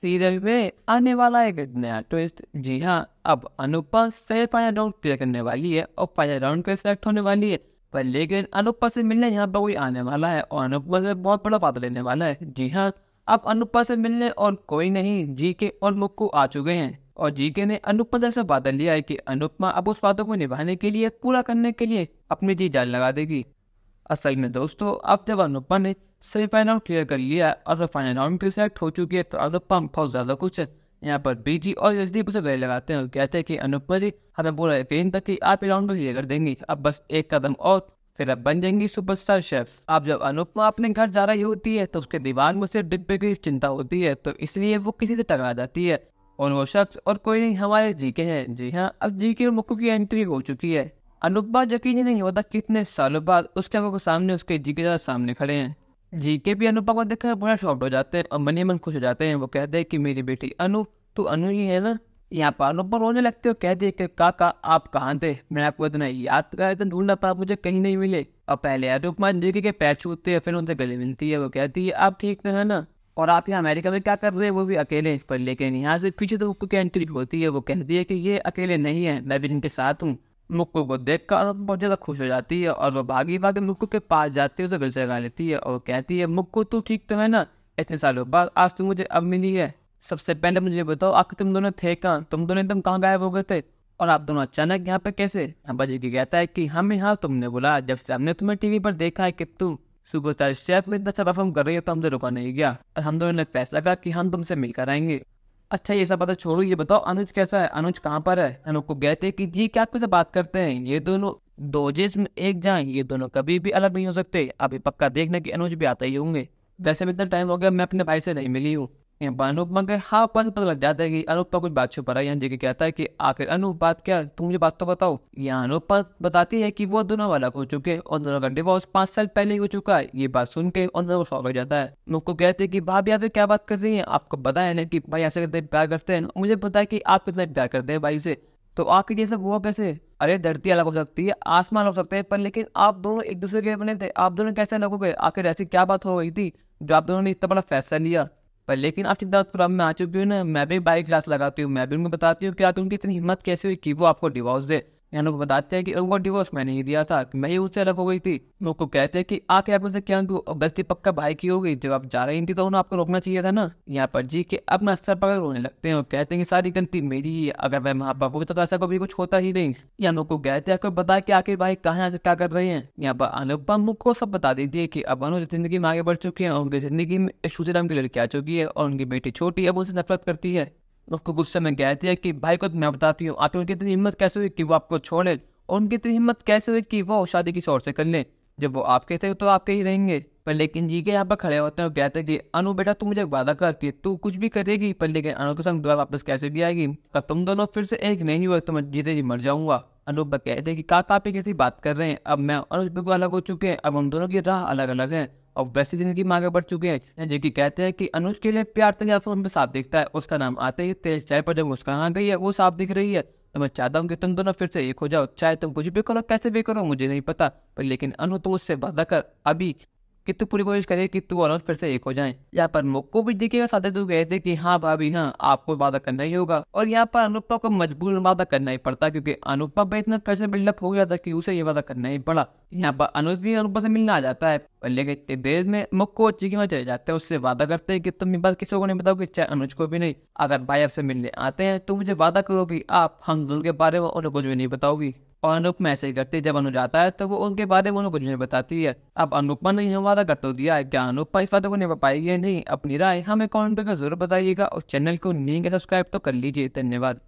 Serial में आने वाला है एक नया ट्विस्ट। जी हाँ, अब अनुपमा सेमीफाइनल राउंड क्लियर करने वाली है और फाइनल राउंड के सिलेक्ट होने वाली है। पर लेकिन अनुपमा से मिलने यहाँ पर कोई आने वाला है और अनुपमा से बहुत बड़ा फायदा लेने वाला है। जी हाँ, अब अनुपमा से मिलने और कोई नहीं, जीके और मुक्कू आ चुके हैं और जीके ने अनुपमा से वादा लिया है कि अनुपमा अब उस वादे को निभाने के लिए, पूरा करने के लिए अपनी जी जान लगा देगी। असल में दोस्तों, अब जब अनुपमा ने सेमीफाइनल राउंड क्लियर कर लिया और फाइनल राउंड की सिलेक्ट हो चुकी है तो अनुपमा बहुत ज्यादा खुश है। यहाँ पर बीजी और यशदीप उसे गले लगाते हैं और कहते हैं कि अनुपमा जी, हमें पूरा यकीन था कि आप ये राउंड में क्लियर कर देंगी, अब बस एक कदम और फिर अब बन जाएंगी सुपरस्टार शेफ। अब जब अनुपमा अपने घर जा रही होती है तो उसके दिमाग में सिर्फ डिब्बे की चिंता होती है, तो इसलिए वो किसी से टकरा जाती है और वो शख्स और कोई नहीं, हमारे जीके हैं। जी हाँ, अब जीके और मुक्कू की एंट्री हो चुकी है। अनुपमा यकीन ही नहीं होता कितने सालों बाद उसके आंखों के सामने उसके जीके के सामने खड़े हैं। जीके भी अनुपमा को देखकर बड़ा शॉक्ड हो जाते हैं और मन ही मन खुश हो जाते हैं। वो कहते हैं कि मेरी बेटी अनु, तू अनु ही है ना। यहाँ पर अनुपमा रोने लगते हो, कहती है कि काका आप कहाँ थे, मैंने आपको इतना याद करा, इतना ढूंढना पर आप मुझे कहीं नहीं मिले। और पहले अनुपमा जीके के पैर छूटते हैं, फिर उनसे गले मिलती है। वो कहती है आप ठीक तो है ना, और आप यहाँ अमेरिका में क्या कर रहे हैं, वो भी अकेले। पर लेकिन यहाँ से पीछे तो मुक्कू की एंट्री होती है। वो कहती है कि ये अकेले नहीं है, मैं भी इनके साथ हूँ। मुक्कू को देखकर अनुपमा बहुत ज्यादा खुश हो जाती है और वो भागी भागी मुक्कू के पास जाती है, उसे गले से लगा लेती है और कहती है मुक्कू तू ठीक तो है ना, इतने सालों बाद आज तू मुझे अब मिली है। सबसे पहले मुझे बताओ आखिर तुम दोनों थे कहाँ, तुम दोनों एकदम कहाँ गायब हो गए थे और आप दोनों अचानक यहाँ पे कैसे। अब्बाजी की कहता है कि हमें यहाँ तुमने बोला, जब से हमने तुम्हें टीवी पर देखा है कि तुम सुपरस्टार शेफ में इतना अच्छा परफॉर्म कर रही है तो हमसे रुका नहीं गया और हम दोनों ने फैसला करा कि हम तुमसे मिलकर आएंगे। अच्छा ये सब पता छोड़ो, ये बताओ अनुज कैसा है, अनुज कहाँ पर है। हम लोग को कहते हैं कि जी क्या आपसे बात करते हैं, ये दोनों दो जिस्म एक जान, ये दोनों कभी भी अलग नहीं हो सकते। अभी पक्का देखना कि अनुज भी आते ही होंगे। वैसे भी इतना टाइम हो गया मैं अपने भाई से नहीं मिली हूँ। अनुपमा के हाँ पर पता लग जाता है कि अनुपमा कुछ बात छुपा रहा है। यहाँ जी कहता है कि आखिर अनु बात क्या, तुम मुझे बात तो बताओ। यहाँ अनुपमा बताती है कि वो दोनों अलग हो चुके हैं और दोनों का डिवोर्स 5 साल पहले ही हो चुका है। ये बात सुन के और दोनों शॉक हो जाता है। मुझको कहते हैं कि भाभी आप क्या बात कर रही है, आपको पता है ना कि भाई ऐसे कितने प्यार करते हैं, मुझे पता है कि आप कितना प्यार करते हैं भाई से, तो आखिर ये सब हुआ कैसे। अरे धरती अलग हो सकती है, आसमान हो सकते हैं, पर लेकिन आप दोनों एक दूसरे के बने थे, आप दोनों कैसे अलग हो गए, आखिर ऐसी क्या बात हो गई थी जो आप दोनों ने इतना बड़ा फैसला लिया। पर लेकिन आप चिंता मत करो, मैं आ चुकी हूँ ना, मैं भी बाइक क्लास लगाती हूँ, मैं भी उनको बताती हूँ कि आप उनकी इतनी हिम्मत कैसे हुई कि वो आपको डिवोर्स दे। यहाँ लोग बताते हैं कि उनको डिवोर्स मैंने ही दिया था, मैं ही उससे अलग हो गई थी। लोग को कहते हैं कि आके आप मुझसे क्या क्यों, और गलती पक्का भाई की हो गई, जब आप जा रही थी तो उन्हें आपको रोकना चाहिए था ना। यहाँ पर जी के अपना सर पकड़ रोने लगते हैं और कहते हैं कि सारी गलती मेरी ही है, अगर मैं वहाँ पर होता तो ऐसा कभी कुछ होता ही नहीं। यहाँ लोग को कहते हैं आपको बता कि आखिर भाई कहाँ से क्या कर रहे हैं। यहाँ पर अनुपमा मुख को सब बता देती है कि अब अनुज जिंदगी में आगे बढ़ चुके हैं और उनकी जिंदगी में श्रुति नाम की लड़की आ चुकी है और उनकी बेटी छोटी अब उनसे नफरत करती है। उसको गुस्से में कहती है कि भाई को मैं बताती हूँ आखिर उनकी इतनी हिम्मत कैसे हुई कि वो आपको छोड़े, और उनकी इतनी हिम्मत कैसे हुई कि वो शादी किसी और से कर ले, जब वो आपके थे तो आपके ही रहेंगे। पर लेकिन जी के यहाँ पर खड़े होते हैं और कहते हैं कि अनु बेटा तू मुझे वादा करती है तू कुछ भी करेगी, पर लेकिन अनु के संग दोबारा वापस कैसे भी आएगी, तुम दोनों फिर से एक नहीं हुआ तो मैं जीते जी मर जाऊंगा। अनुप कहते हैं कि काका आप कैसी बात कर रहे हैं, अब मैं अनुज बिल्कुल अलग हो चुके हैं, अब हम दोनों की राह अलग अलग है और वैसी जिंदगी में आगे बढ़ चुके हैं। जी कहते हैं कि अनुज के लिए प्यार तक हम पे साफ दिखता है, उसका नाम आते ही तेरे चेहरे पर जब मुस्कान आ गई है वो साफ दिख रही है, तो मैं चाहता हूँ कि तुम दोनों फिर से एक हो जाओ, चाहे तुम कुछ भी करो कैसे भी करो मुझे नहीं पता, पर लेकिन अनु तुम उससे वादा कर अभी कि तू पूरी कोशिश करे कि तू और अनुज फिर से एक हो जाए। यहाँ पर मुक्को भी दिखेगा साथ तू गए थे कि हाँ भाभी हाँ आपको वादा करना ही होगा, और यहाँ पर अनुपमा को मजबूर वादा करना ही पड़ता क्योंकि अनुपमा पे इतना कैसे बिल्डअप हो गया था कि उसे ये वादा करना ही पड़ा। यहाँ पर अनुज भी अनुपमा से मिलने आ जाता है, पर लेकिन इतनी देर में मुक्को अच्छी के वहाँ चले जाते हैं, उससे वादा करते हैं कि तुम ये बात किसी को नहीं बताओगे, चाहे अनुज को भी नहीं, अगर भाई आपसे मिलने आते हैं तो मुझे वादा करो कि आप हम दोनों के बारे में उन्हें कुछ भी नहीं बताओगी। और अनुपमा ऐसे ही करती है, जब अनुज आता है तो वो उनके बारे में उन्हें कुछ नहीं बताती है। अब अनुपमा ने यह वादा कर तो दिया है, क्या अनुपमा इस वादे को नहीं पाएगी नहीं, अपनी राय हमें कमेंट करके जरूर बताइएगा और चैनल को नहीं सब्सक्राइब तो कर लीजिए। धन्यवाद।